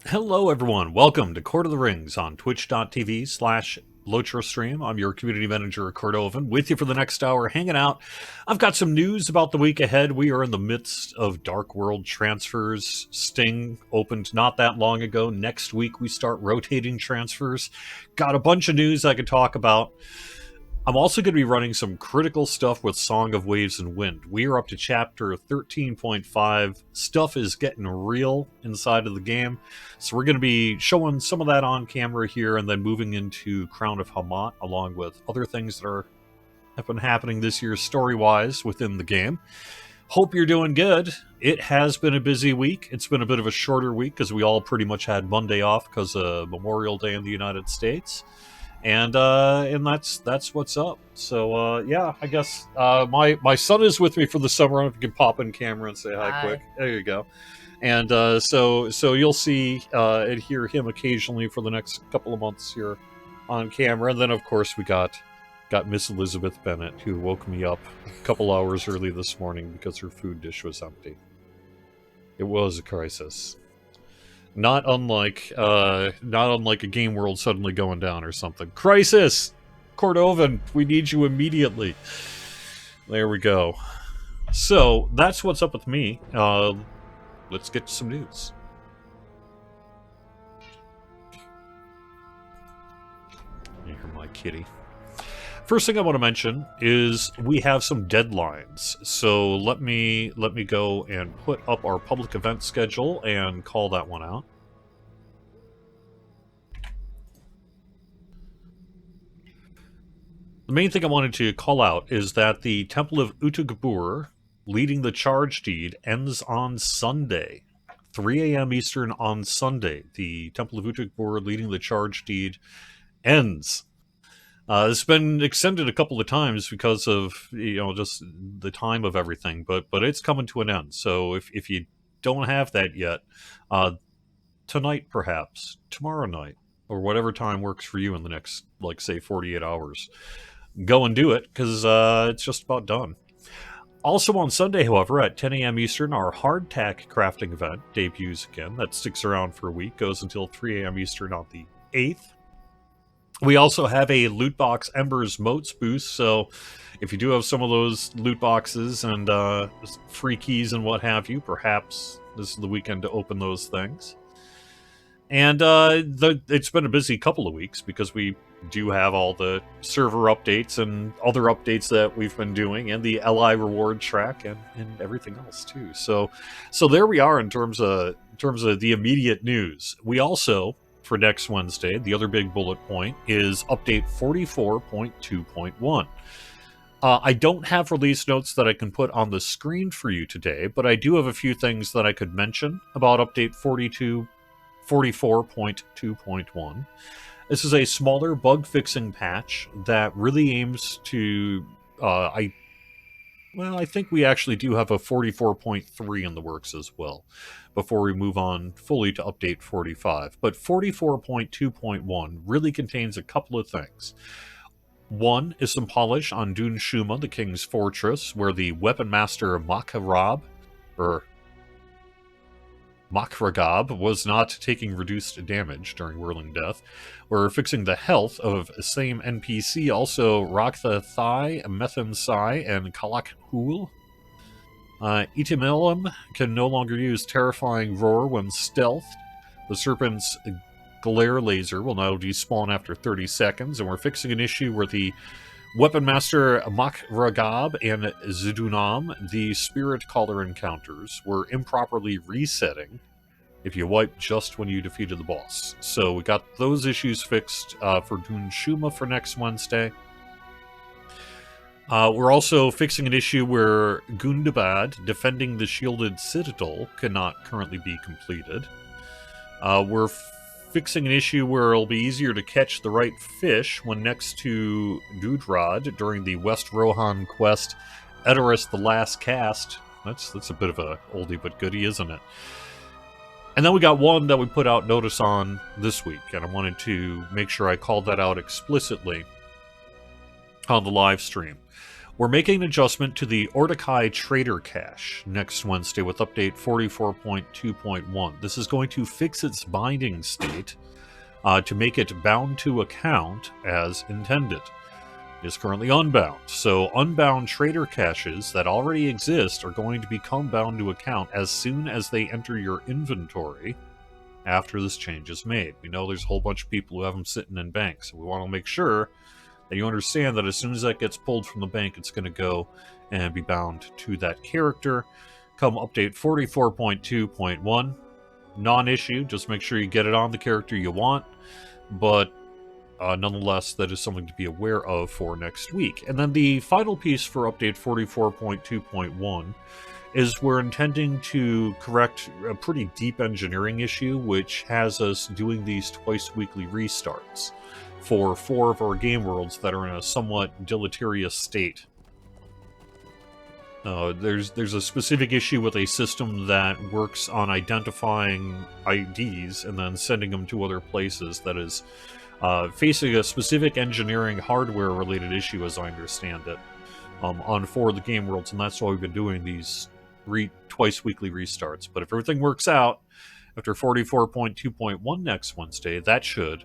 Hello, everyone. Welcome to Court of the Rings on twitch.tv/LotraStream. I'm your community manager, Cordovan, with you for the next hour, hanging out. I've got some news about the week ahead. We are in the midst of Dark World transfers. Sting opened not that long ago. Next week, we start rotating transfers. Got a bunch of news I could talk about. I'm also going to be running some critical stuff with Song of Waves and Wind. We are up to chapter 13.5. Stuff is getting real inside of the game. So we're going to be showing some of that on camera here and then moving into Crown of Hamat along with other things that have been happening this year story-wise within the game. Hope you're doing good. It has been a busy week. It's been a bit of a shorter week because we all pretty much had Monday off because of Memorial Day in the United States. And that's what's up. So yeah, I guess my son is with me for the summer. I don't know if you can pop in camera and say hi quick. There you go. And so you'll see and hear him occasionally for the next couple of months here on camera. And then of course we got Miss Elizabeth Bennett, who woke me up a couple hours early this morning because her food dish was empty. It was a crisis. Not unlike a game world suddenly going down or something. Crisis! Cordovan, we need you immediately. There we go. So, that's what's up with me. Let's get to some news. You hear my kitty. First thing I want to mention is we have some deadlines. So let me go and put up our public event schedule and call that one out. The main thing I wanted to call out is that the Temple of Utugabur, leading the charge deed, ends on Sunday, 3 a.m. Eastern on Sunday. The Temple of Utugabur, leading the charge deed, ends. It's been extended a couple of times because of just the time of everything, but it's coming to an end. So if you don't have that yet, tonight perhaps, tomorrow night, or whatever time works for you in the next, say, 48 hours, go and do it because it's just about done. Also on Sunday, however, at 10 a.m. Eastern, our hardtack crafting event debuts again. That sticks around for a week, goes until 3 a.m. Eastern on the 8th. We also have a Loot Box Embers Moats boost, so if you do have some of those loot boxes and free keys and what have you, perhaps this is the weekend to open those things. And it's been a busy couple of weeks because we do have all the server updates and other updates that we've been doing, and the LI reward track and everything else too. So there we are in terms of the immediate news. We also, for next Wednesday, the other big bullet point is update 44.2.1. I don't have release notes that I can put on the screen for you today, but I do have a few things that I could mention about update 44.2.1. This is a smaller bug-fixing patch that really aims to... I think we actually do have a 44.3 in the works as well, before we move on fully to update 45. But 44.2.1 really contains a couple of things. One is some polish on Dun Shuma, the King's Fortress, where the Weapon Master Makragab was not taking reduced damage during Whirling Death. We're fixing the health of same NPC, also Raktha Thai, Methan Sai, and Kalak Hul. Itimelim can no longer use Terrifying Roar when stealthed. The Serpent's Glare Laser will now despawn after 30 seconds, and we're fixing an issue where the Weapon Master Makragab and Zidunam, the Spirit Caller encounters, were improperly resetting if you wipe just when you defeated the boss. So we got those issues fixed for Dun Shuma for next Wednesday. We're also fixing an issue where Gundabad, defending the shielded citadel, cannot currently be completed. We're fixing an issue where it'll be easier to catch the right fish when next to Dudrad during the West Rohan quest, Edoras the Last Cast. That's a bit of a oldie but goodie, isn't it? And then we got one that we put out notice on this week, and I wanted to make sure I called that out explicitly on the live stream. We're making an adjustment to the Ordekai Trader Cache next Wednesday with update 44.2.1. This is going to fix its binding state to make it bound to account as intended. It is currently unbound, so unbound trader caches that already exist are going to become bound to account as soon as they enter your inventory after this change is made. We know there's a whole bunch of people who have them sitting in banks, so we want to make sure that you understand that as soon as that gets pulled from the bank, it's going to go and be bound to that character. Come update 44.2.1. Non-issue, just make sure you get it on the character you want, but nonetheless, that is something to be aware of for next week. And then the final piece for update 44.2.1 is we're intending to correct a pretty deep engineering issue, which has us doing these twice-weekly restarts for 4 of our game worlds that are in a somewhat deleterious state. There's a specific issue with a system that works on identifying IDs and then sending them to other places that is facing a specific engineering hardware-related issue, as I understand it, on 4 of the game worlds, and that's why we've been doing these twice-weekly restarts. But if everything works out, after 44.2.1 next Wednesday, that should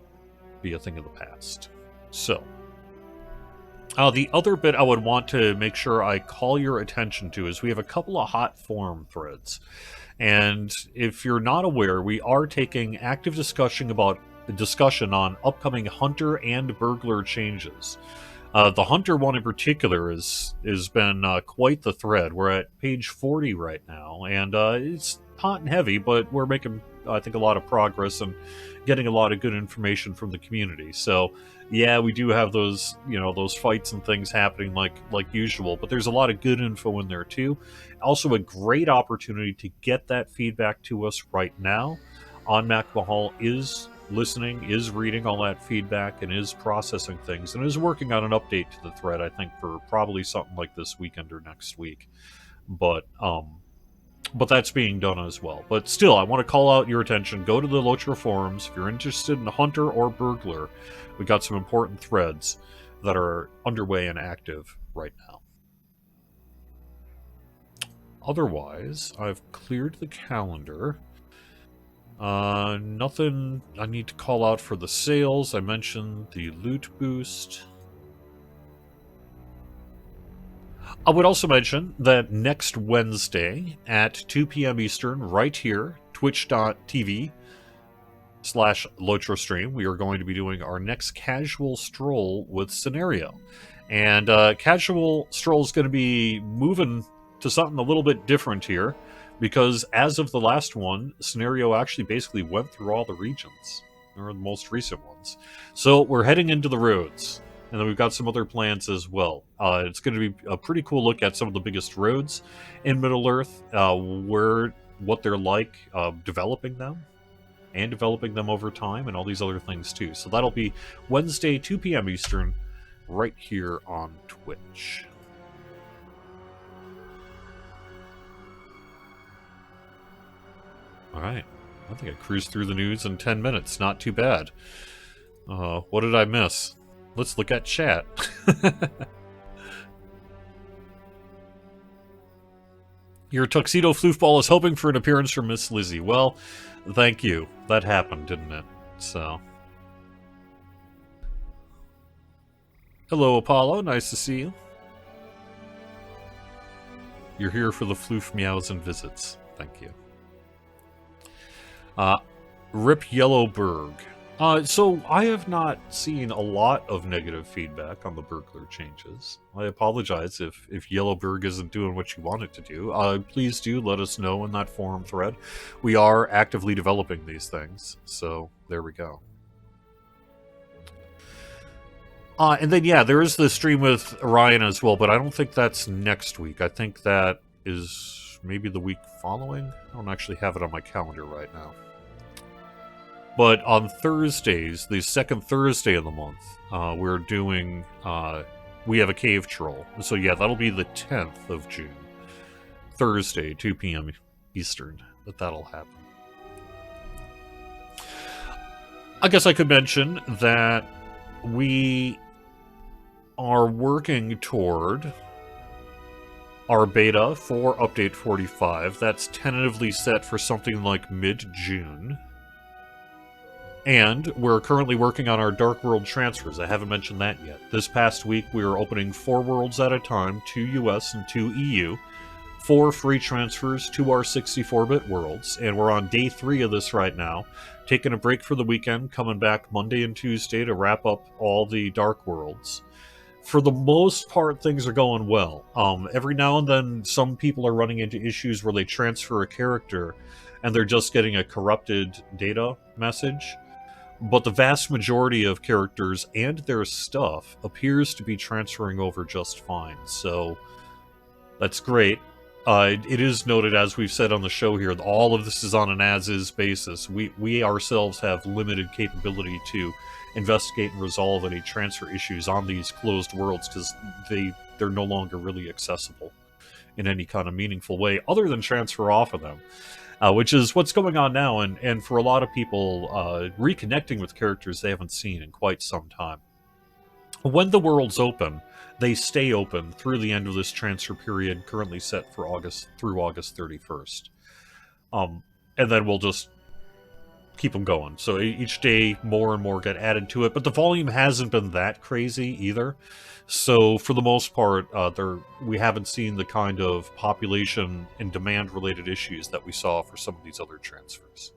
be a thing of the past. So, the other bit I would want to make sure I call your attention to is we have a couple of hot forum threads. And if you're not aware, we are taking active discussion on upcoming Hunter and Burglar changes. The Hunter one in particular has been quite the thread. We're at page 40 right now, and it's hot and heavy, but we're making, I think, a lot of progress and getting a lot of good information from the community. So, yeah, we do have those, those fights and things happening like usual, but there's a lot of good info in there too. Also, a great opportunity to get that feedback to us right now. OnMac Mahal is listening, is reading all that feedback, and is processing things, and is working on an update to the thread, I think, for probably something like this weekend or next week. But that's being done as well. But still, I want to call out your attention. Go to the Lotra forums. If you're interested in Hunter or Burglar, we got some important threads that are underway and active right now. Otherwise, I've cleared the calendar. Nothing I need to call out for the sales. I mentioned the loot boost. I would also mention that next Wednesday at 2 p.m. Eastern, right here, twitch.tv/LotraStream, we are going to be doing our next casual stroll with Scenario. And casual stroll is going to be moving to something a little bit different here, because as of the last one, Scenario actually basically went through all the regions, or the most recent ones. So we're heading into the roads. And then we've got some other plans as well. It's going to be a pretty cool look at some of the biggest roads in Middle-earth, what they're like, developing them, and developing them over time, and all these other things too. So that'll be Wednesday, 2 p.m. Eastern, right here on Twitch. Alright, I think I cruised through the news in 10 minutes. Not too bad. What did I miss? Let's look at chat. Your tuxedo floofball is hoping for an appearance from Miss Lizzie. Well, thank you. That happened, didn't it? So. Hello, Apollo. Nice to see you. You're here for the floof meows and visits. Thank you. Rip Yellowberg. So I have not seen a lot of negative feedback on the Burglar changes. I apologize if Yellowberg isn't doing what you want it to do. Please do let us know in that forum thread. We are actively developing these things, so there we go. And then, yeah, there is the stream with Orion as well, but I don't think that's next week. I think that is maybe the week following. I don't actually have it on my calendar right now. But on Thursdays, the second Thursday of the month, we're doing, we have a cave troll. So yeah, that'll be the 10th of June. Thursday, 2 p.m. Eastern, that'll happen. I guess I could mention that we are working toward our beta for Update 45. That's tentatively set for something like mid-June. And we're currently working on our Dark World transfers. I haven't mentioned that yet. This past week, we were opening 4 worlds at a time, 2 US and 2 EU, 4 free transfers to our 64-bit worlds, and we're on day 3 of this right now. Taking a break for the weekend, coming back Monday and Tuesday to wrap up all the Dark Worlds. For the most part, things are going well. Every now and then, some people are running into issues where they transfer a character and they're just getting a corrupted data message. But the vast majority of characters and their stuff appears to be transferring over just fine. So that's great. It is noted, as we've said on the show here, that all of this is on an as-is basis. We ourselves have limited capability to investigate and resolve any transfer issues on these closed worlds because they're no longer really accessible in any kind of meaningful way other than transfer off of them, which is what's going on now, and for a lot of people, reconnecting with characters they haven't seen in quite some time. When the worlds open, they stay open through the end of this transfer period, currently set for August 31st. And then we'll just keep them going. So each day, more and more get added to it, but the volume hasn't been that crazy either. So for the most part, we haven't seen the kind of population and demand-related issues that we saw for some of these other transfers.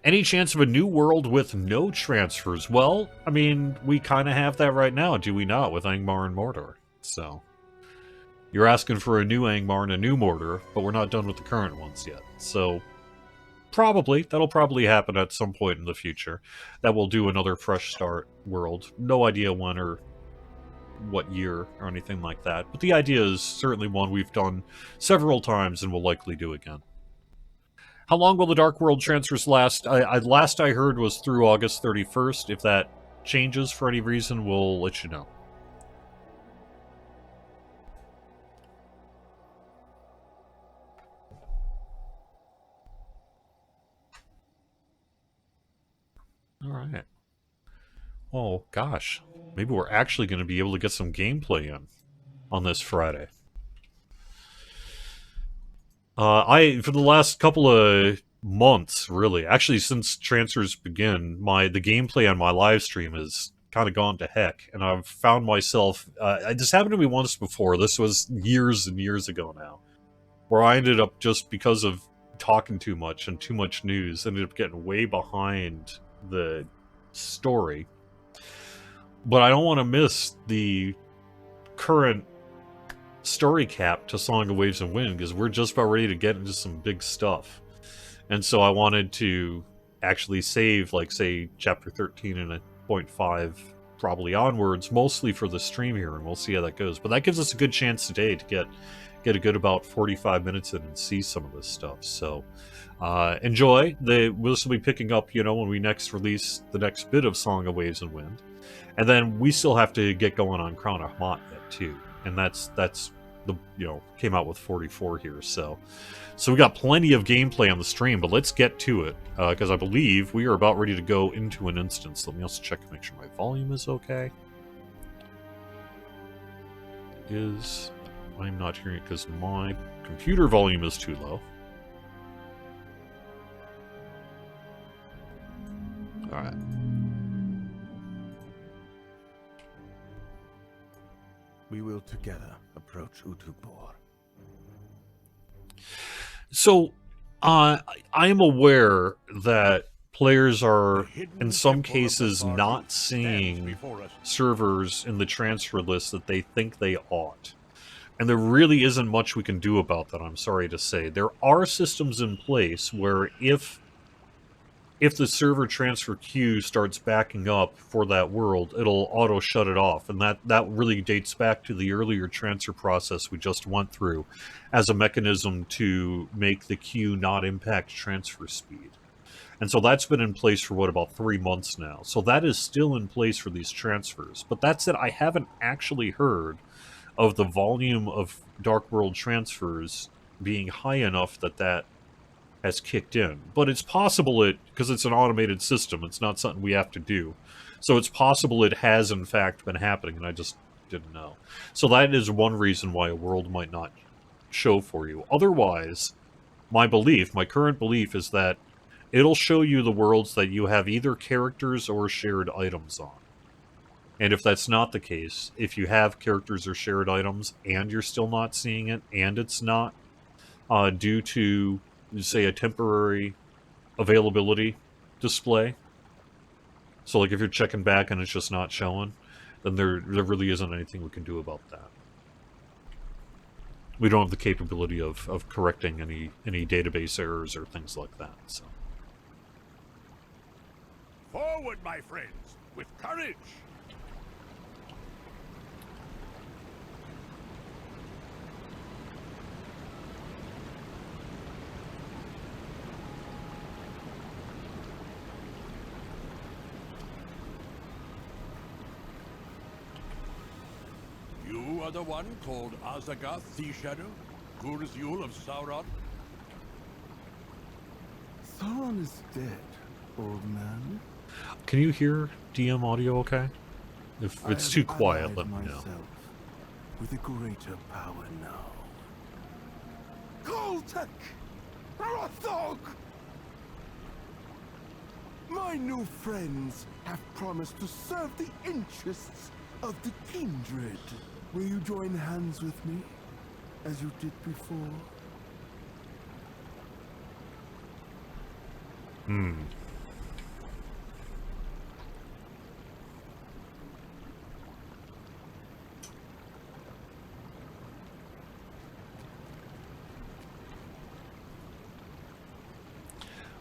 Any chance of a new world with no transfers? Well, I mean, we kind of have that right now, do we not, with Angmar and Mordor? So, you're asking for a new Angmar and a new Mordor, but we're not done with the current ones yet. So, that'll probably happen at some point in the future. That will do another fresh start world. No idea when or what year or anything like that. But the idea is certainly one we've done several times and will likely do again. How long will the Dark World transfers last? Last I heard was through August 31st. If that changes for any reason, we'll let you know. Alright. Oh, gosh. Maybe we're actually going to be able to get some gameplay in on this Friday. For the last couple of months, really, actually since transfers begin, the gameplay on my live stream has kind of gone to heck, and I've found myself, this happened to me once before, this was years and years ago now, where I ended up, just because of talking too much and too much news, ended up getting way behind the story. But I don't want to miss the current story cap to Song of Waves and Wind, because we're just about ready to get into some big stuff. And so I wanted to actually save, like, say, Chapter 13 and a 0.5 probably onwards, mostly for the stream here, and we'll see how that goes. But that gives us a good chance today to get a good about 45 minutes in and see some of this stuff. So enjoy. This will be picking up, when we next release the next bit of Song of Waves and Wind. And then we still have to get going on Crown of Hamat yet, too. And that's the, came out with 44 here. So we got plenty of gameplay on the stream, but let's get to it, because I believe we are about ready to go into an instance. Let me also check to make sure my volume is okay. I'm not hearing it because my computer volume is too low. Alright. We will together approach Utugor. So, I am aware that players are, in some cases, not seeing servers in the transfer list that they think they ought. And there really isn't much we can do about that, I'm sorry to say. There are systems in place where if the server transfer queue starts backing up for that world, it'll auto shut it off. And that really dates back to the earlier transfer process we just went through as a mechanism to make the queue not impact transfer speed. And so that's been in place for, about 3 months now. So that is still in place for these transfers. But that said, I haven't actually heard of the volume of Dark World transfers being high enough that has kicked in. But it's possible because it's an automated system, it's not something we have to do. So it's possible it has in fact been happening, and I just didn't know. So that is one reason why a world might not show for you. Otherwise, my current belief is that it'll show you the worlds that you have either characters or shared items on. And if that's not the case, if you have characters or shared items and you're still not seeing it, and it's not due to, say, a temporary availability display, so like if you're checking back and it's just not showing, then there really isn't anything we can do about that. We don't have the capability of correcting any database errors or things like that. So. Forward, my friends, with courage! You are the one called Azagath, Sea Shadow? Gurzul of Sauron? Sauron is dead, old man. Can you hear DM audio okay? If it's too quiet, let me know. With a greater power now. Goltek! Arathog! My new friends have promised to serve the interests of the kindred. Will you join hands with me, as you did before?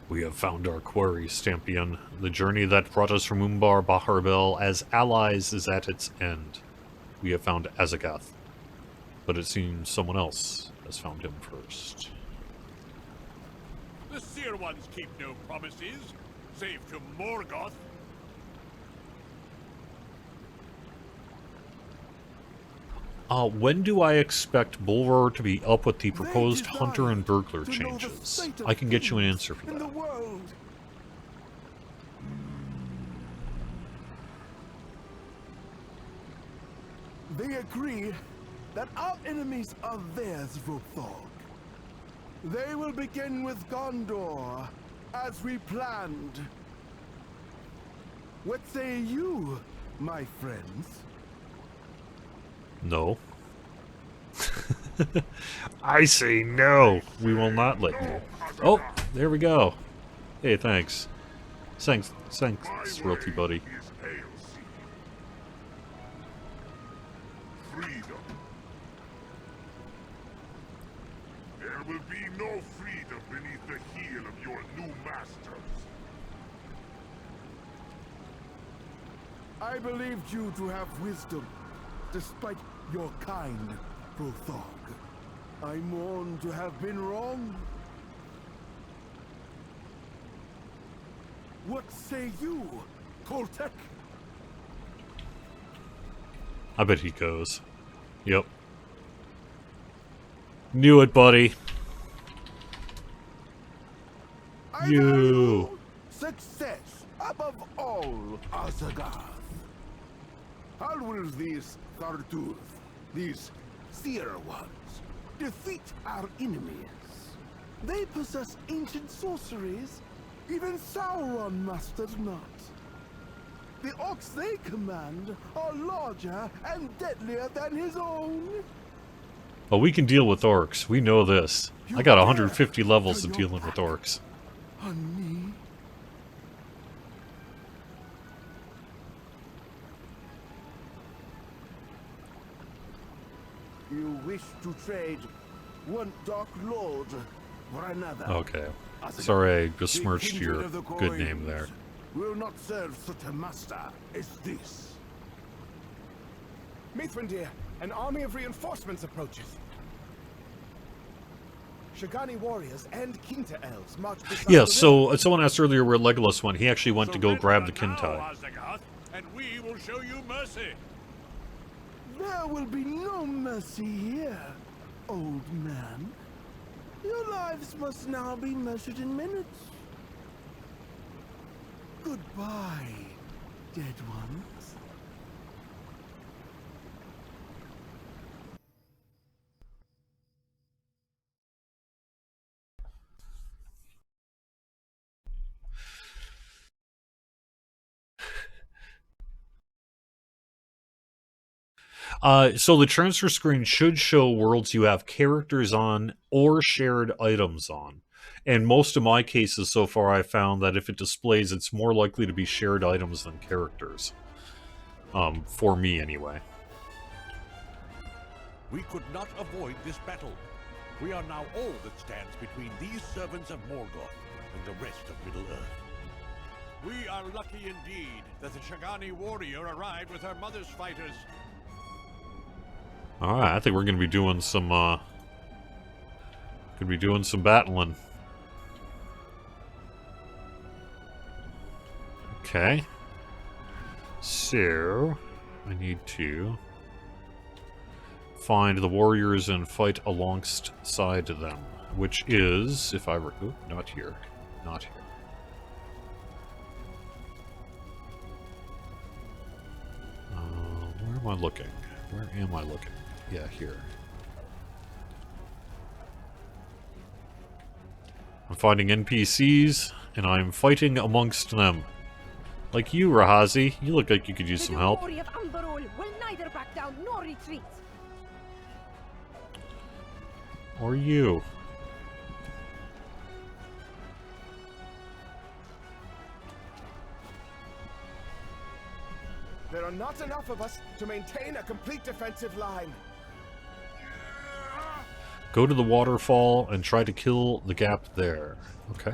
We have found our quarry, Stampion. The journey that brought us from Umbar Baharbel as allies is at its end. We have found Azagath. But it seems someone else has found him first. The Seer Ones keep no promises, save to Morgoth. When do I expect Bulwer to be up with the proposed Hunter and Burglar changes? I can get you an answer for that. They agree that our enemies are theirs, Rothog. They will begin with Gondor, as we planned. What say you, my friends? No. I say no. We will not let you. Oh, there we go. Hey, thanks. Thanks, Realty Buddy. Freedom. There will be no freedom beneath the heel of your new masters. I believed you to have wisdom, despite your kind, Rothog. I mourn to have been wrong. What say you, Koltek? I bet he goes. Yep. Knew it, buddy. I You. value success above all, Azagath. How will these Tharduth, these Seer Ones, defeat our enemies? They possess ancient sorceries. Even Sauron mastered not. The orcs they command are larger and deadlier than his own. Well, we can deal with orcs. We know this. I got 150 levels of dealing with orcs. On me? You wish to trade one Dark Lord for another. Okay. Sorry, I besmirched your good name there. Will not serve such a master as this. Mithrandir, an army of reinforcements approaches. Shagani warriors and Kinta elves march beside Yeah, the so someone asked earlier where Legolas went. He actually went to go grab the Surrender Kintai. now, Azagath, and we will show you mercy. There will be no mercy here, old man. Your lives must now be measured in minutes. Goodbye, dead ones. So the transfer screen should show worlds you have characters on or shared items on. And most of my cases so far, I found that if it displays, it's more likely to be shared items than characters. For me, anyway. We could not avoid this battle. We are now all that stands between these servants of Morgoth and the rest of Middle-earth. We are lucky indeed that the Shagani warrior arrived with her mother's fighters. Alright, I think we're gonna be doing some, battling. Okay. So, I need to find the warriors and fight alongside them, which is, if I were... Ooh, not here. Not here. Where am I looking? Where am I looking? Yeah, here. I'm finding NPCs, and I'm fighting amongst them. Like you, Rahazi. You look like you could use some help. The glory of Amberol will neither back down nor retreat. Or you. There are not enough of us to maintain a complete defensive line. Go to the waterfall and try to kill the gap there. Okay.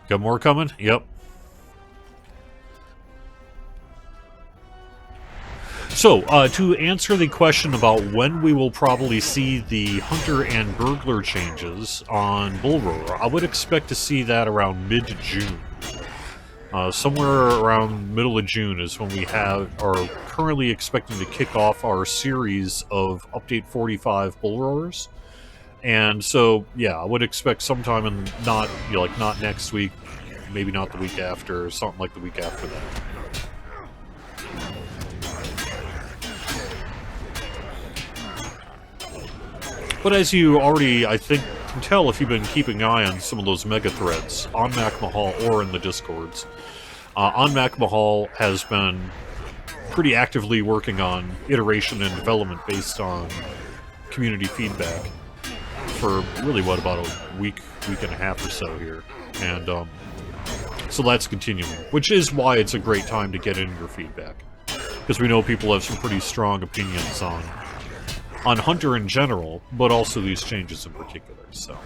Got more coming? Yep. So, to answer the question about when we will probably see the Hunter and Burglar changes on Bull Roar, I would expect to see that around mid-June. Somewhere around middle of June is when we are currently expecting to kick off our series of Update 45 Bull Roars. And so, yeah, I would expect sometime in not next week, maybe not the week after, or something like the week after that. But as you already, I think, can tell if you've been keeping an eye on some of those mega threads on Mac Mahal or in the Discords, on Mac Mahal has been pretty actively working on iteration and development based on community feedback for really, about a week and a half or so here. And so that's continuing, which is why it's a great time to get in your feedback. Because we know people have some pretty strong opinions on Hunter in general, but also these changes in particular. So,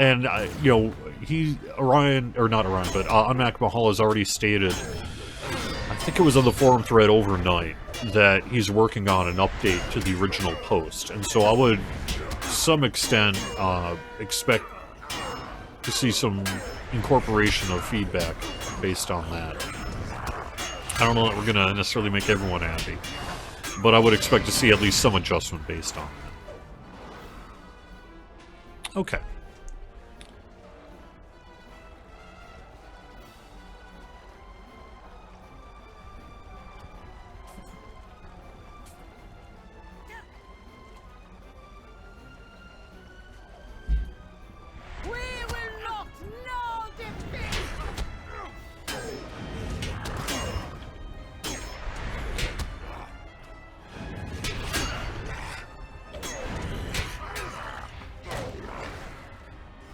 and Orion, or not Orion, but Unmac Mahal has already stated, I think it was on the forum thread overnight, that he's working on an update to the original post. And so I would, to some extent, expect to see some incorporation of feedback based on that. I don't know that we're going to necessarily make everyone happy, but I would expect to see at least some adjustment based on that. Okay. We will not know defeat.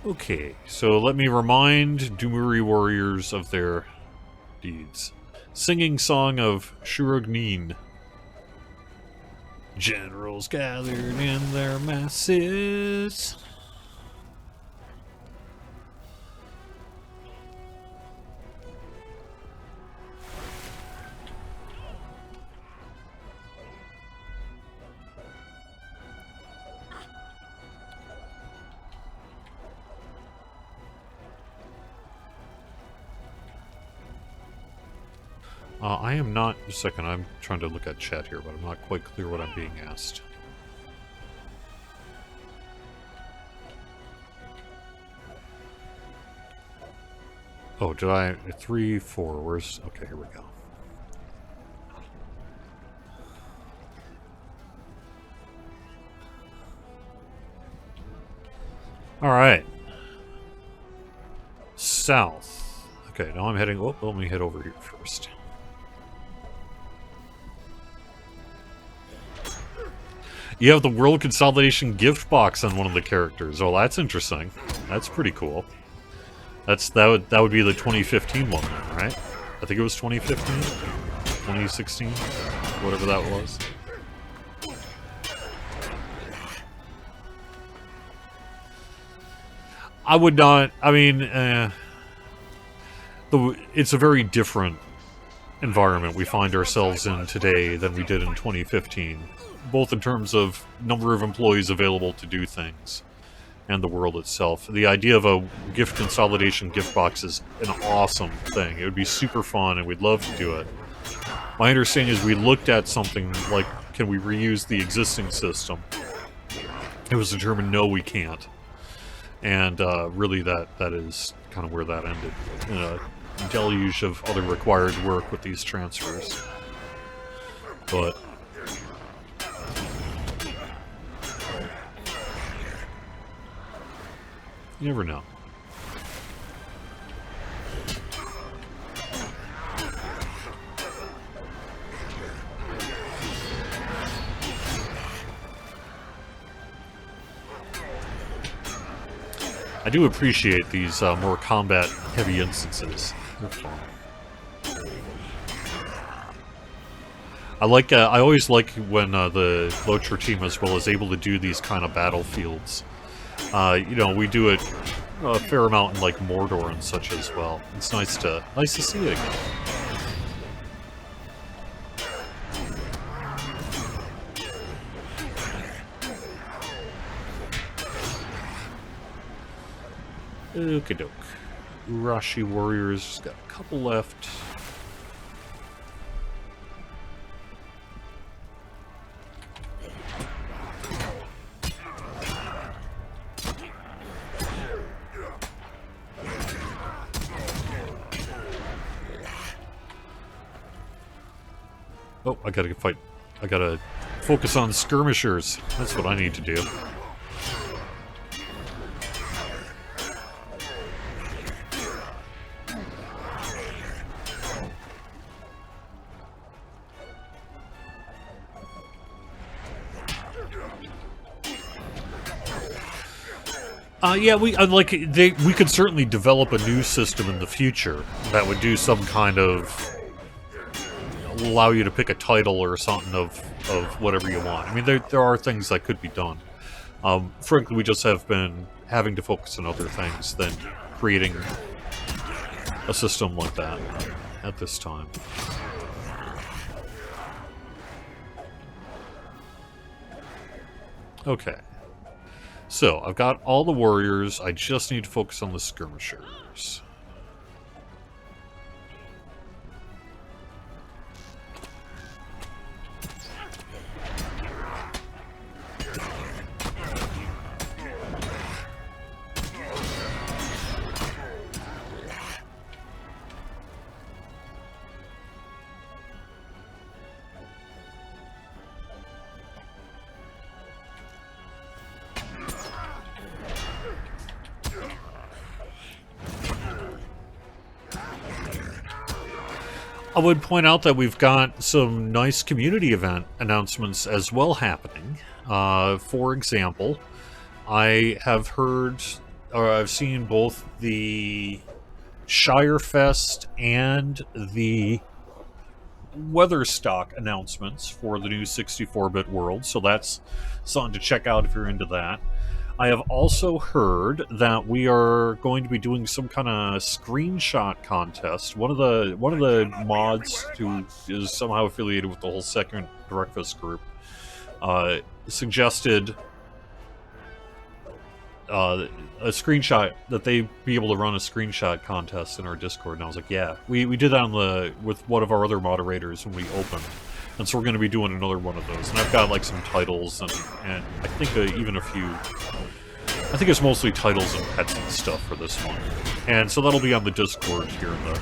Okay, so let me remind Dumuri warriors of their deeds. Singing Song of Shurugnin. Generals gathered in their masses. I am not... A second, I'm trying to look at chat here, but I'm not quite clear what I'm being asked. Oh, did I... 3, 4, where's... Okay, here we go. Alright. South. Okay, now I'm heading... Oh, let me head over here first. You have the World Consolidation gift box on one of the characters. Oh, that's interesting. That's pretty cool. That would be the 2015 one then, right? I think it was 2015? 2016? Whatever that was. I would not... I mean, it's a very different environment we find ourselves in today than we did in 2015. Both in terms of number of employees available to do things and the world itself. The idea of a gift consolidation gift box is an awesome thing. It would be super fun and we'd love to do it. My understanding is we looked at something like, can we reuse the existing system? It was determined, no, we can't. And really that is kind of where that ended. In a deluge of other required work with these transfers. But you never know. I do appreciate these more combat-heavy instances. They're fun. I always like when the Locher team as well is able to do these kind of battlefields. You know, we do it a fair amount in like Mordor and such as well. It's nice to see it again. Okie doke. Urashi warriors, got a couple left. Oh, I gotta fight. I gotta focus on skirmishers. That's what I need to do. Yeah, we could certainly develop a new system in the future that would do some kind of allow you to pick a title or something of whatever you want. I mean, there are things that could be done. Frankly, we just have been having to focus on other things than creating a system like that at this time. Okay. So, I've got all the warriors, I just need to focus on the skirmishers. I would point out that we've got some nice community event announcements as well happening. For example, I have heard, or I've seen both the Shirefest and the Weatherstock announcements for the new 64-bit world, so that's something to check out if you're into that. I have also heard that we are going to be doing some kind of screenshot contest. One of the mods who is somehow affiliated with the whole Second Breakfast group a screenshot that they be able to run a screenshot contest in our Discord, and I was like, yeah, we did that on with one of our other moderators when we opened, and so we're going to be doing another one of those. And I've got like some titles and I think even a few. I think it's mostly titles and pets and stuff for this one, and so that'll be on the Discord here in the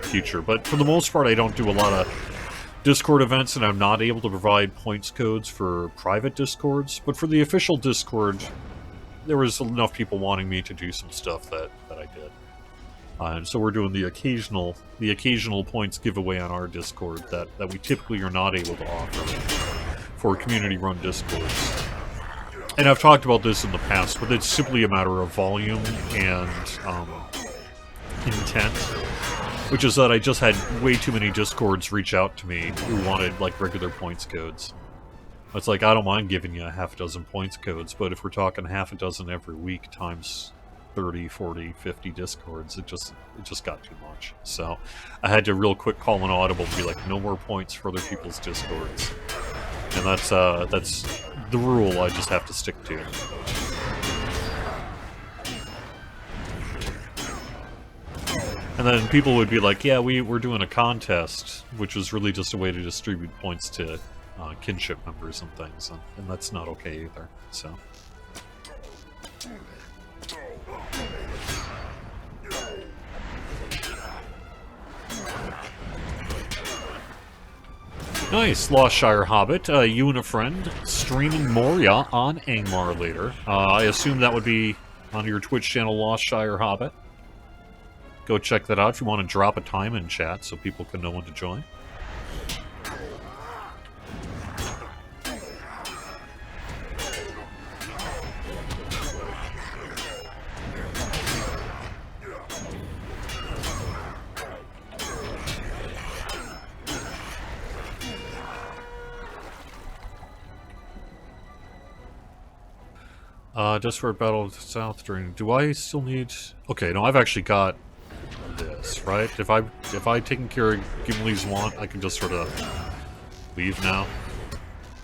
future. But for the most part, I don't do a lot of Discord events, and I'm not able to provide points codes for private Discords. But for the official Discord, there was enough people wanting me to do some stuff that I did. And so we're doing the occasional points giveaway on our Discord that we typically are not able to offer for community-run Discords. And I've talked about this in the past, but it's simply a matter of volume and intent. Which is that I just had way too many Discords reach out to me who wanted, like, regular points codes. It's like, I don't mind giving you a half a dozen points codes, but if we're talking half a dozen every week times 30, 40, 50 Discords, it just got too much. So I had to real quick call an audible and be like, no more points for other people's Discords. And that's the rule I just have to stick to. And then people would be like, yeah, we're doing a contest, which was really just a way to distribute points to kinship members and things, and that's not okay either, so. Nice, Lostshire Hobbit. You and a friend streaming Moria on Angmar later. I assume that would be on your Twitch channel, Lostshire Hobbit. Go check that out if you want to drop a time in chat so people can know when to join. Discord Battle of the South during... Do I still need... Okay, no, I've actually got this, right? If I taken care of Gimli's want, I can just sort of leave now.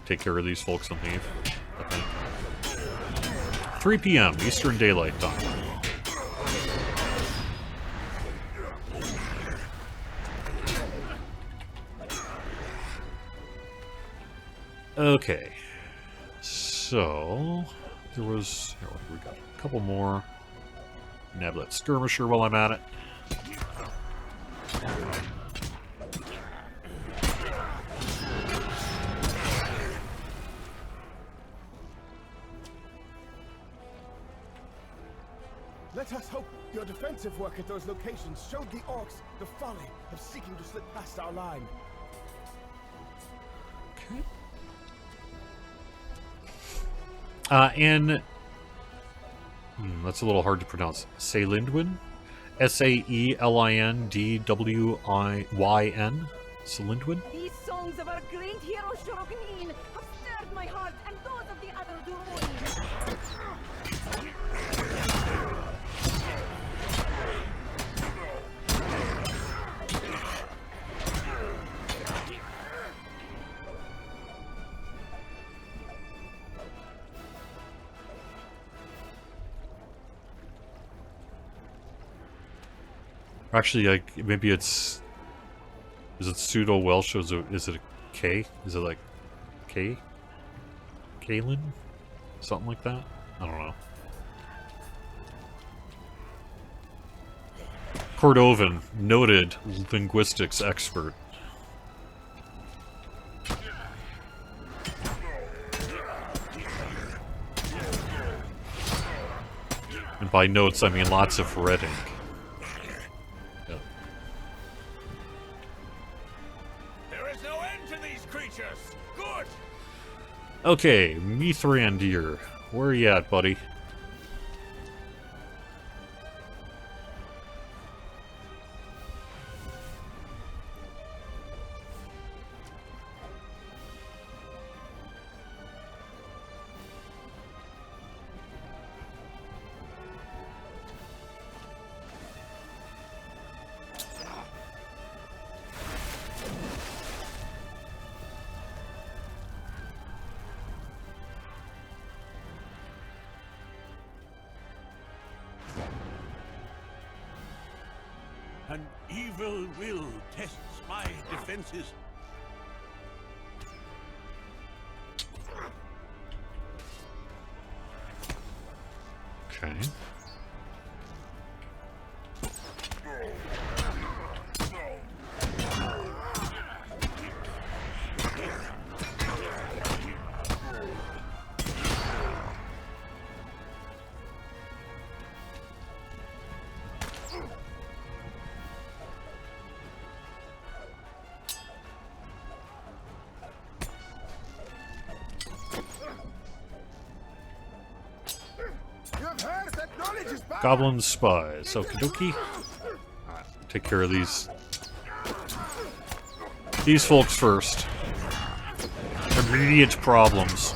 Take care of these folks and leave, I think. 3 p.m. Eastern Daylight Time. Okay. So... There was... Here, we got a couple more. Nab that skirmisher while I'm at it. Let us hope your defensive work at those locations showed the orcs the folly of seeking to slip past our line. Okay. That's a little hard to pronounce. Saelindwyn? S-A-E-L-I-N-D-W-I-Y-N? Saelindwyn? These songs of our great hero Shorokin have stirred my heart and those of the other Duroni. Actually, like, maybe it's... Is it pseudo-Welsh or is it a K? Is it like K? Kaelin? Something like that? I don't know. Cordovan, noted linguistics expert. And by notes, I mean lots of red ink. Yep. There is no end to these creatures. Good. Okay, Mithrandir. Where are you at, buddy? Evil will tests my defenses. Okay. You have heard that knowledge is power. Goblin spies. Okie dokie. Alright, take care of these folks first. Immediate problems.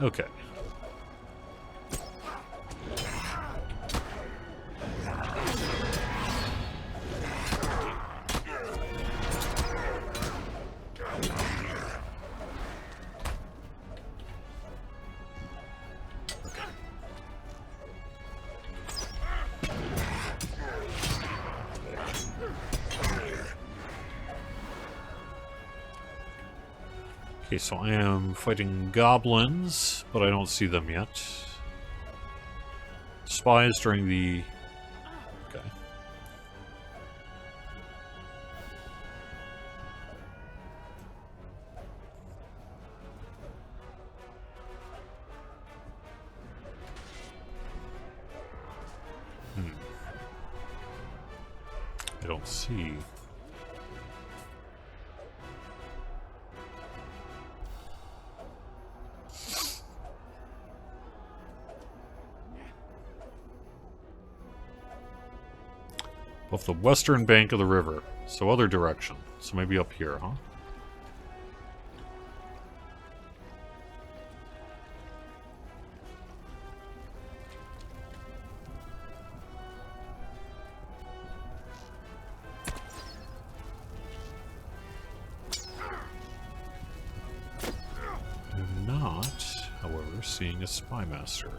Okay. Okay, so I am fighting goblins, but I don't see them yet. Spies during the... Okay. I don't see... Off the western bank of the river. So other direction. So maybe up here, huh? I'm not, however, seeing a spy master.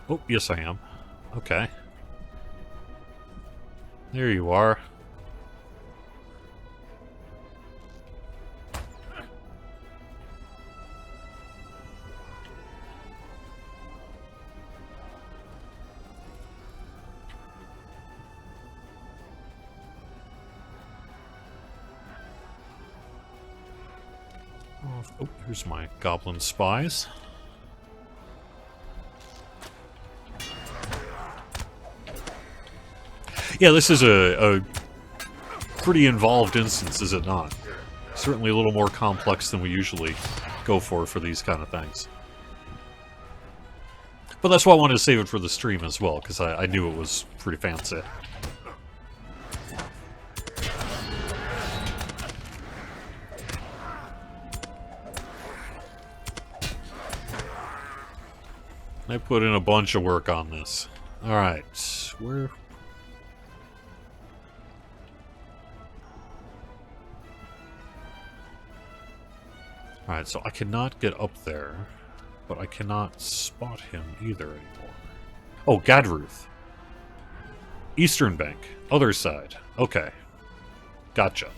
Oh, yes I am. Okay. There you are. Oh, here's my goblin spies. Yeah, this is a pretty involved instance, is it not? Certainly a little more complex than we usually go for these kind of things. But that's why I wanted to save it for the stream as well, because I knew it was pretty fancy. I put in a bunch of work on this. Alright, where... Alright, so I cannot get up there, but I cannot spot him either anymore. Oh, Gadruth. Eastern Bank. Other side. Okay. Gotcha.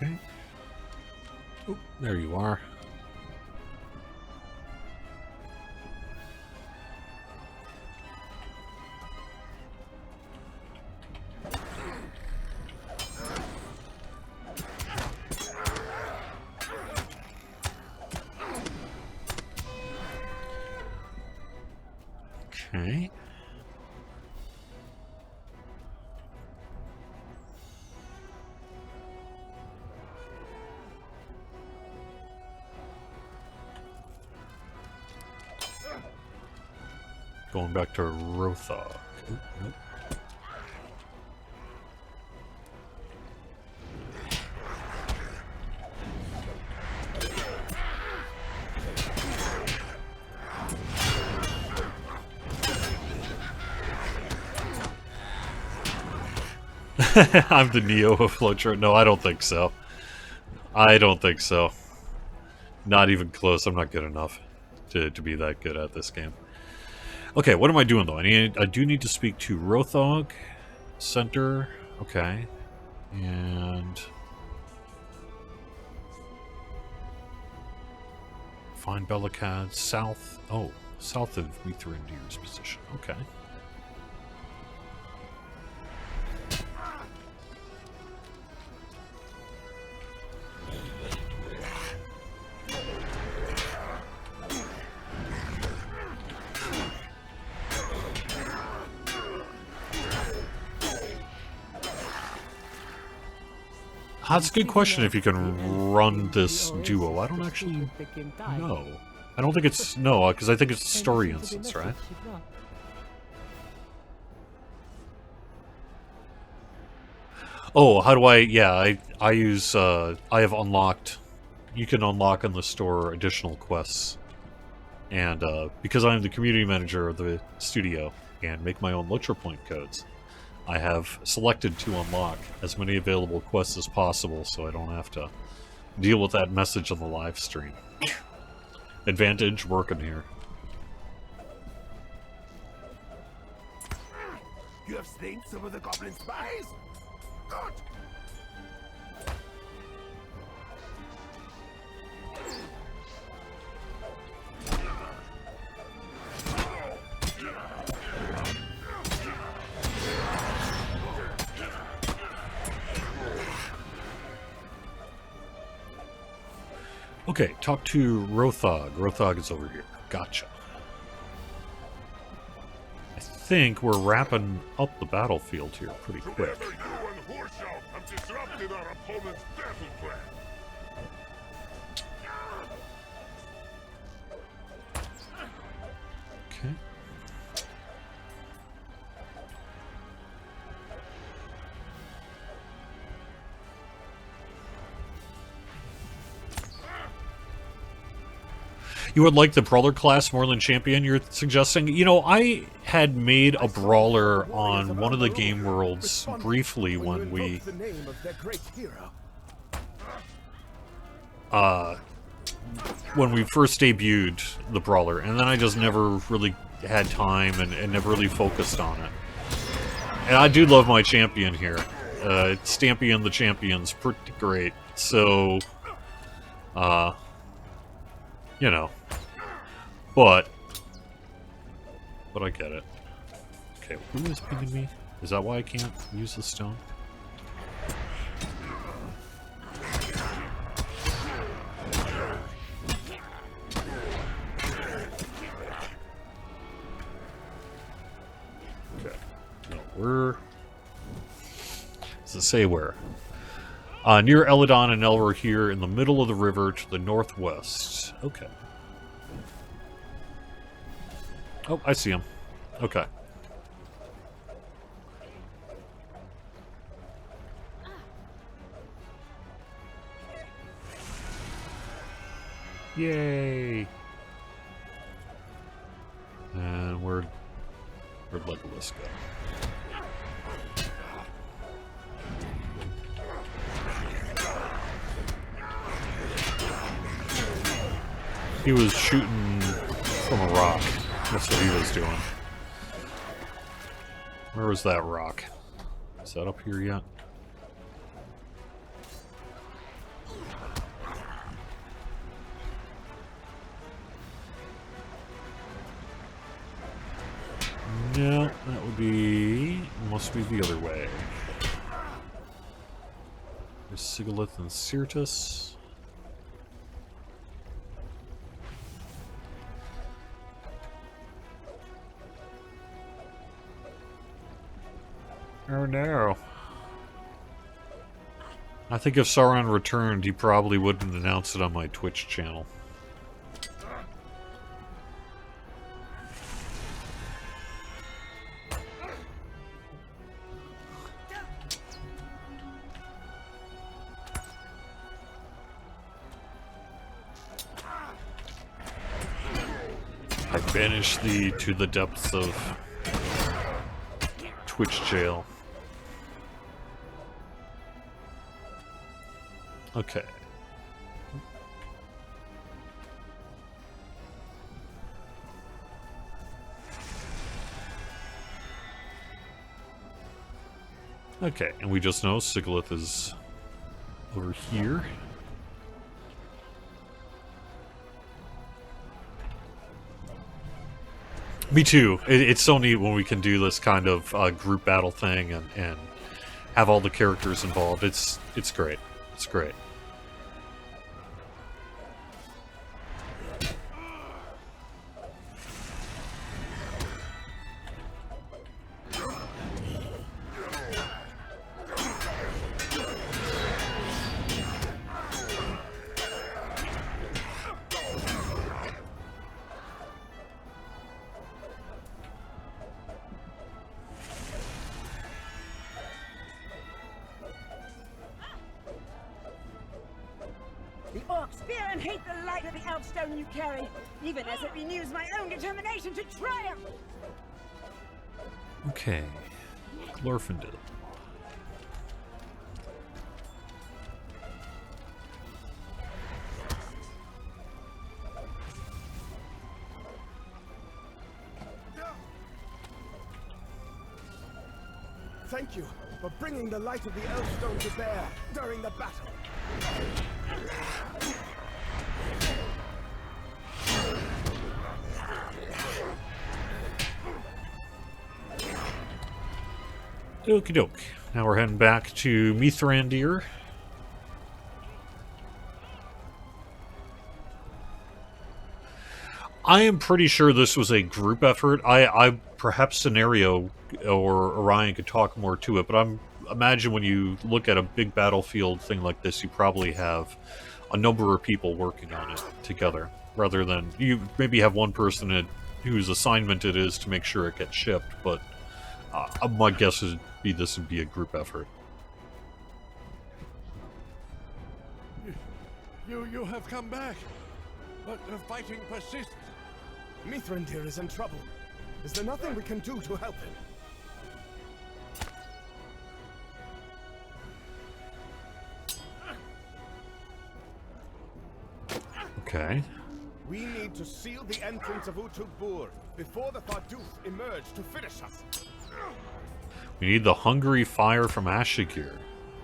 Okay. Oh, there you are. Okay. Going back to Rothog. Nope. I'm the Neo of Flotro. No, I don't think so. I don't think so. Not even close. I'm not good enough to be that good at this game. Okay, what am I doing though? I do need to speak to Rothog Center. Okay. And find Belikad south. Oh, south of Mithrandir's position. Okay. That's a good question if you can run this duo. I don't actually know. I don't think it's... No, because I think it's a story instance, right? Oh, how do I... Yeah, I use... I have unlocked... You can unlock in the store additional quests. And because I'm the community manager of the studio and make my own Lotro Point codes, I have selected to unlock as many available quests as possible so I don't have to deal with that message on the live stream. Advantage working here. You have slain some of the goblin spies? Good! Okay, talk to Rothog. Rothog is over here. Gotcha. I think we're wrapping up the battlefield here pretty quick. Together you and Horshalt have disrupted our opponent's battle plan. Okay. You would like the Brawler class more than Champion, you're suggesting? You know, I had made a Brawler on one of the game worlds briefly when we... when we first debuted the Brawler, and then I just never really had time and never really focused on it. And I do love my Champion here. Stampion the Champion's pretty great, so... you know. But I get it. Okay, who is pinging me? Is that why I can't use the stone? Okay. No, we're... Does it say where? Near Eladon and Elwer here in the middle of the river to the northwest. Okay. Oh, I see him. Okay. Yay! And where'd Legolas go? He was shooting from a rock. That's what he was doing. Where was that rock? Is that up here yet? No, that would be... must be the other way. There's Sigilith and Sirtis. Oh no. I think if Sauron returned, he probably wouldn't announce it on my Twitch channel. I banished thee to the depths of Twitch jail. Okay. Okay, and we just know Sigilith is over here. Me too. It's so neat when we can do this kind of group battle thing and have all the characters involved. It's great. It's great. The orcs fear and hate the light of the Elfstone you carry, even as it renews my own determination to triumph! Okay. Glorfindel. Thank you for bringing the light of the Elfstone to bear during the battle. Okie doke. Now we're heading back to Mithrandir. I am pretty sure this was a group effort. I perhaps Scenario or Orion could talk more to it, but imagine when you look at a big battlefield thing like this, you probably have a number of people working on it together, rather than you maybe have one person whose assignment it is to make sure it gets shipped, but my guess would be this would be a group effort. You have come back, but the fighting persists. Mithrandir is in trouble. Is there nothing we can do to help him? Okay. We need to seal the entrance of Utugbur before the Farduth emerge to finish us. We need the hungry fire from Ashigir.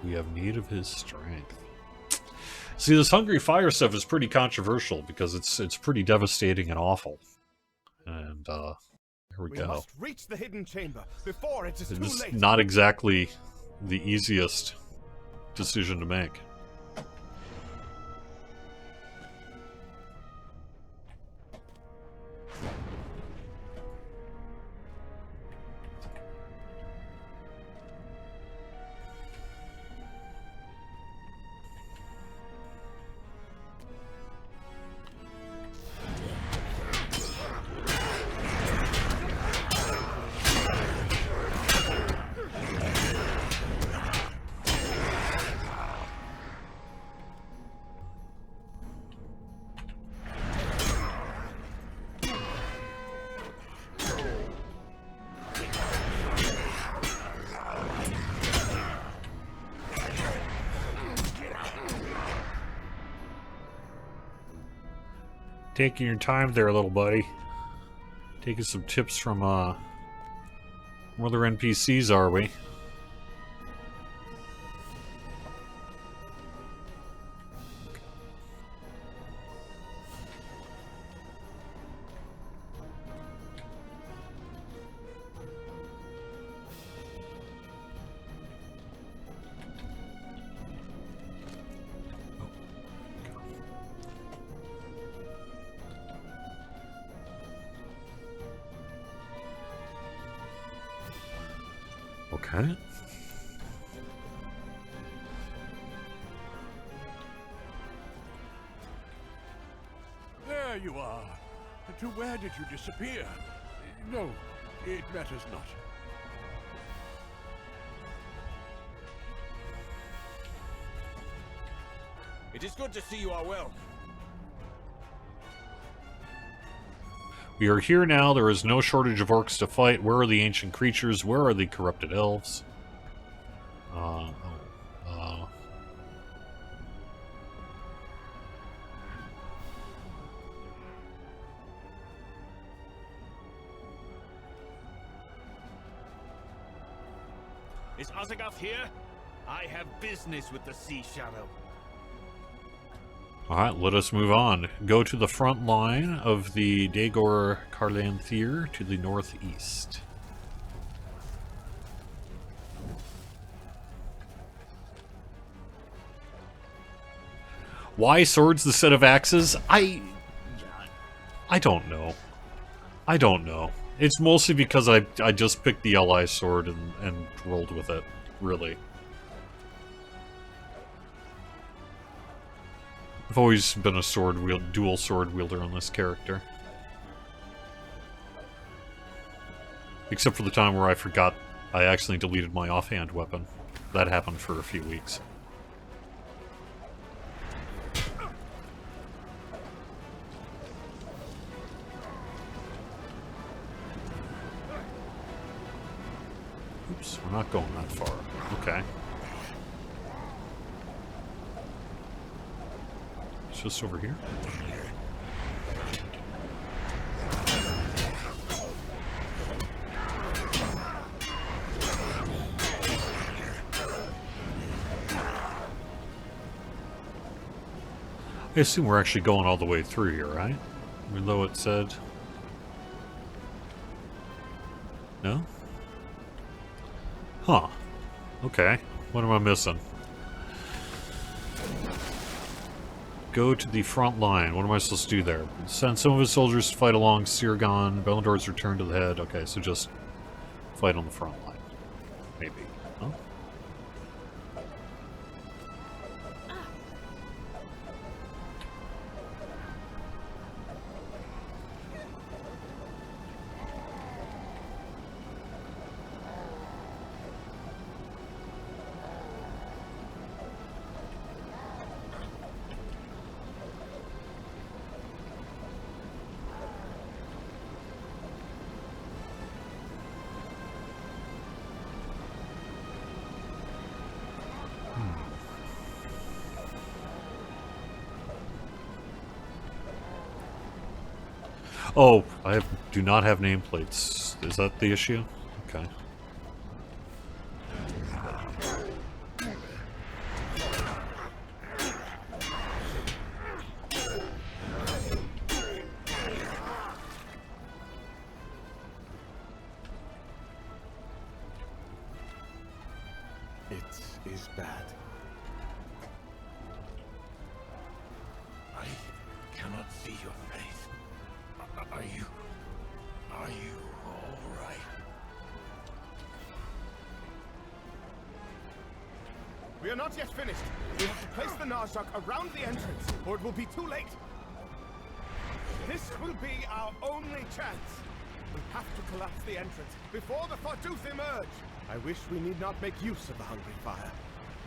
We have need of his strength. See, this hungry fire stuff is pretty controversial because it's pretty devastating and awful. And here we We go. must reach the hidden chamber before it is too It's late. not exactly the easiest decision to make. Taking your time there, little buddy. Taking some tips from other NPCs, are we? Okay. There you are. To where did you disappear? No, it matters not. It is good to see you are well. We are here now. There is no shortage of orcs to fight. Where are the ancient creatures? Where are the corrupted elves? Is Osaghath here? I have business with the Sea Shadow. Alright, let us move on. Go to the front line of the Daegor Carlanthir to the northeast. Why swords instead of axes? I don't know. I don't know. It's mostly because I just picked the ally sword and rolled with it, really. I've always been a dual sword wielder on this character. Except for the time where I forgot I accidentally deleted my offhand weapon. That happened for a few weeks. Oops, we're not going that far. Okay. It's just over here. I assume we're actually going all the way through here, right? Even though it said... No? Huh. Okay. What am I missing? Go to the front line. What am I supposed to do there? Send some of his soldiers to fight along Sirgon. Beledor's return to the head. Okay, so just fight on the front line. Maybe. Huh? Oh, do not have nameplates. Is that the issue? Okay. It is bad. I cannot see your face. Are you all right? We are not yet finished. We have to place the Narjak around the entrance, or it will be too late. This will be our only chance. We have to collapse the entrance before the Farduth emerge. I wish we need not make use of the Hungry Fire,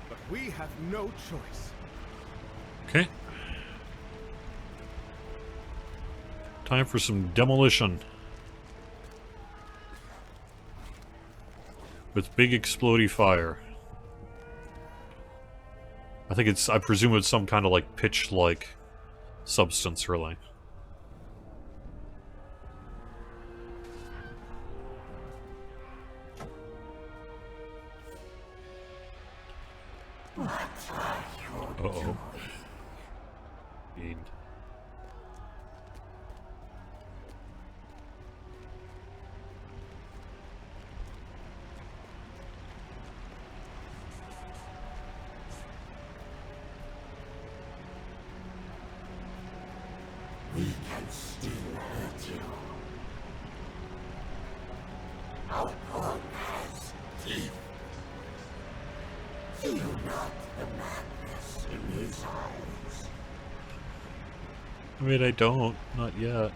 but we have no choice. Okay. Time for some demolition. With big explodey fire. I presume it's some kind of like pitch-like substance, really. Uh-oh. Fiend. We can still hurt you. Our pawn has teeth. See you not the madness in his eyes. I mean, I don't. Not yet.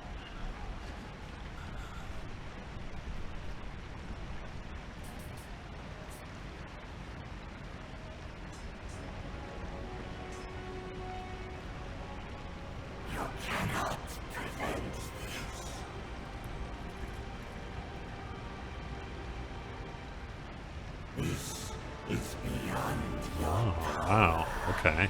You cannot prevent this. This is beyond your Oh, wow. Okay.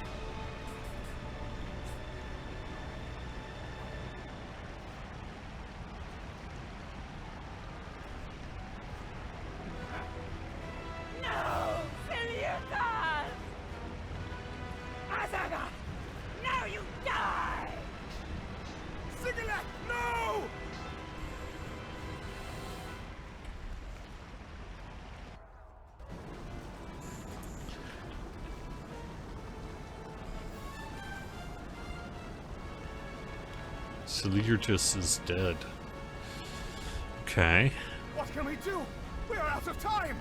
So Leotis is dead. Okay. What can we do? We are out of time!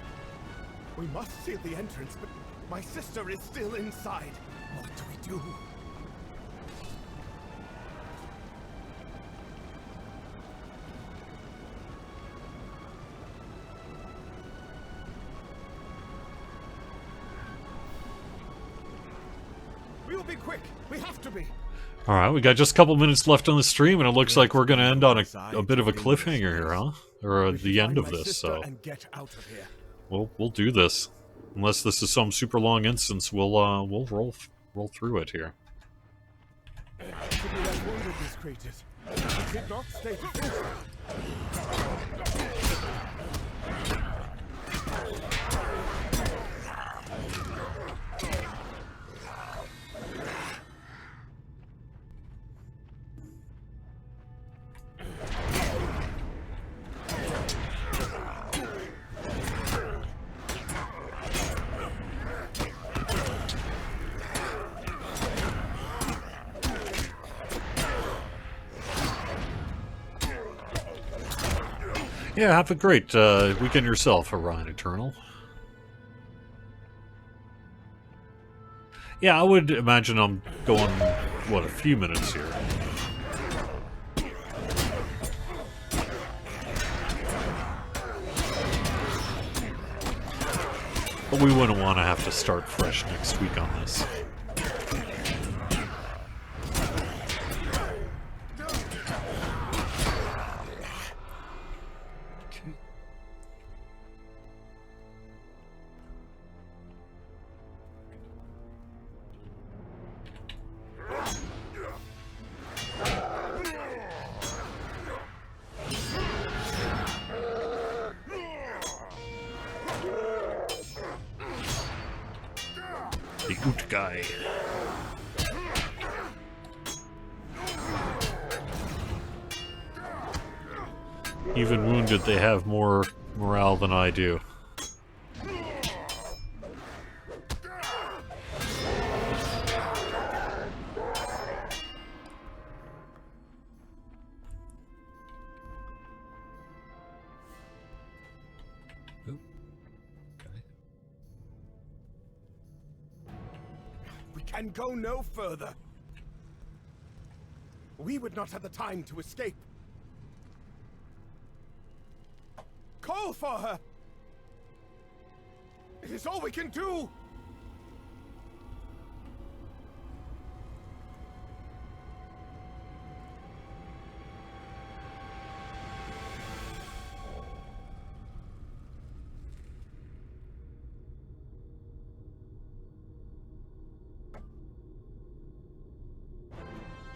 We must seal the entrance, but my sister is still inside. What do we do? We'll be quick. We have to be. All right, we got just a couple minutes left on the stream, and it looks like we're going to end on a bit of a cliffhanger here, huh? Or the end of this. So And get out of here. we'll do this. Unless this is some super long instance, we'll roll through it here. Should we have wounded these creatures? It did not stay defensive. Yeah, have a great weekend yourself, Orion Eternal. Yeah, I would imagine I'm going, what, a few minutes here. But we wouldn't want to have to start fresh next week on this. The Oot guy. Even wounded, they have more morale than I do. We can go no further. We would not have the time to escape. Call for her! It is all we can do!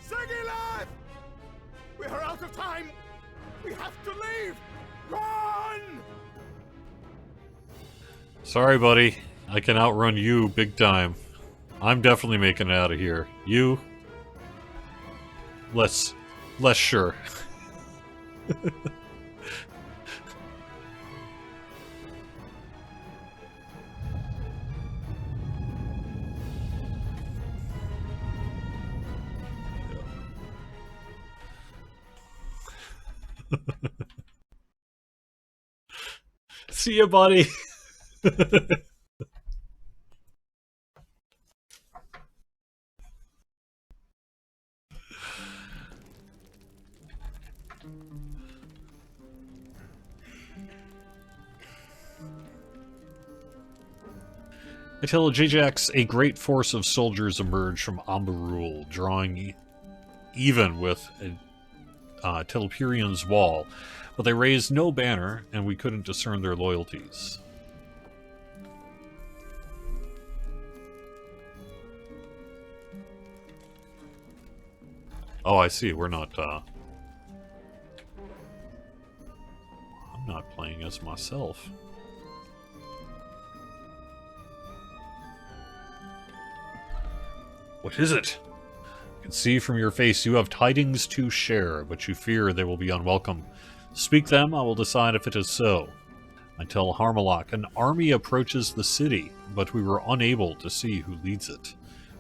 Segilev! We are out of time! We have to leave! Run! Sorry, buddy. I can outrun you big time. I'm definitely making it out of here. You? Less sure. See ya, buddy. Until Jajax, a great force of soldiers emerged from Ambarul, drawing even with Telperian's wall, but they raised no banner, and we couldn't discern their loyalties. Oh, I see. We're not, I'm not playing as myself. What is it? I can see from your face you have tidings to share, but you fear they will be unwelcome. Speak them, I will decide if it is so. I tell Harmalok, an army approaches the city, but we were unable to see who leads it,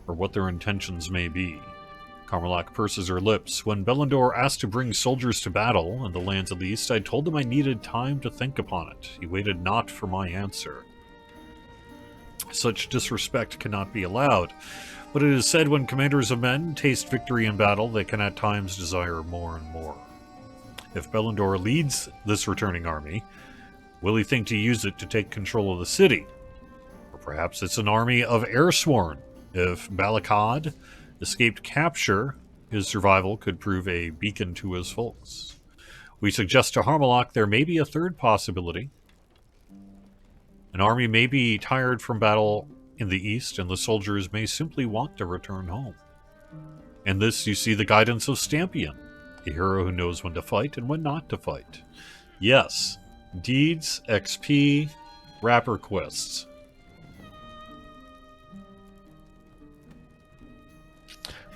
or what their intentions may be. Carmelach purses her lips. When Belendor asked to bring soldiers to battle in the lands of the East, I told him I needed time to think upon it. He waited not for my answer. Such disrespect cannot be allowed, but it is said when commanders of men taste victory in battle, they can at times desire more and more. If Belendor leads this returning army, will he think to use it to take control of the city? Or perhaps it's an army of Airsworn. If Balakad escaped capture, his survival could prove a beacon to his folks. We suggest to Harmalock there may be a third possibility. An army may be tired from battle in the east, and the soldiers may simply want to return home. In this, you see the guidance of Stampion, a hero who knows when to fight and when not to fight. Yes, deeds, XP, rapper quests.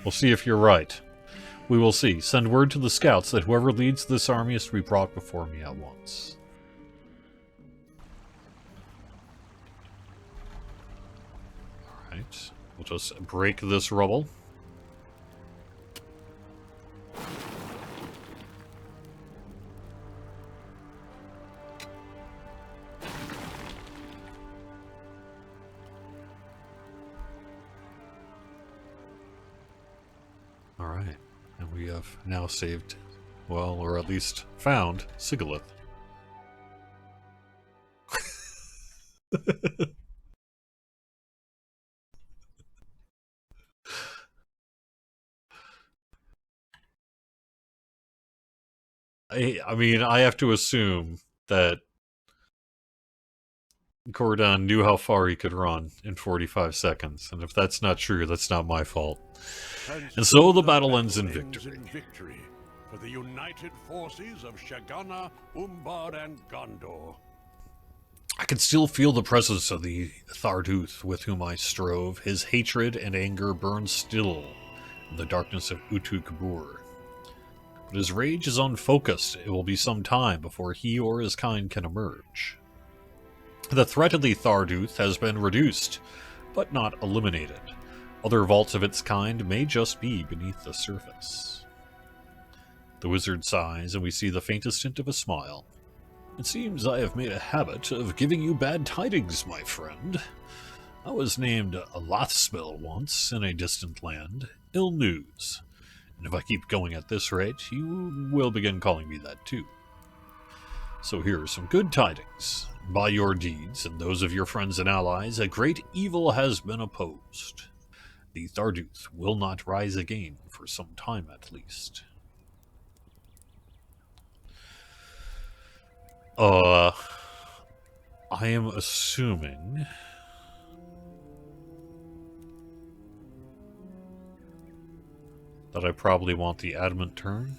We'll see if you're right. We will see. Send word to the scouts that whoever leads this army is to be brought before me at once. Alright. We'll just break this rubble. Alright, and we have now saved, well, or at least found, Sigilith. I mean, I have to assume that Cordon knew how far he could run in 45 seconds, and if that's not true, that's not my fault. And so the battle ends in victory. For the united forces of Shagana, Umbar, and Gondor. I can still feel the presence of the Tharduth with whom I strove. His hatred and anger burn still in the darkness of Utu Kabur. But his rage is unfocused. It will be some time before he or his kind can emerge. The threat of the Tharduth has been reduced, but not eliminated. Other vaults of its kind may just be beneath the surface. The wizard sighs, and we see the faintest hint of a smile. It seems I have made a habit of giving you bad tidings, my friend. I was named a Lothspel once in a distant land. Ill news. And if I keep going at this rate, you will begin calling me that too. So here are some good tidings. By your deeds and those of your friends and allies, a great evil has been opposed. The Tharduth will not rise again for some time at least. I am assuming that I probably want the adamant turn.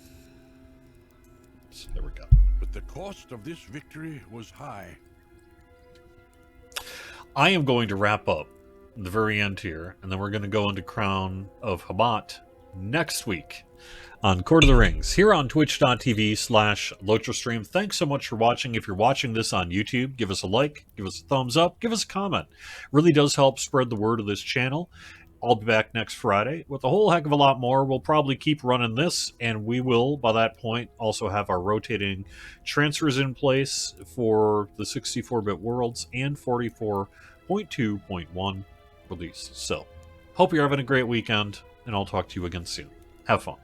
So there we go. But the cost of this victory was high. I am going to wrap up the very end here, and then we're going to go into Crown of Hamat next week on Court of the Rings here on twitch.tv/LotraStream. Thanks so much for watching. If you're watching this on YouTube, give us a like, give us a thumbs up, give us a comment. It really does help spread the word of this channel. I'll be back next Friday with a whole heck of a lot more. We'll probably keep running this, and we will, by that point, also have our rotating transfers in place for the 64-bit worlds and 44.2.1 release. So, hope you're having a great weekend, and I'll talk to you again soon. Have fun.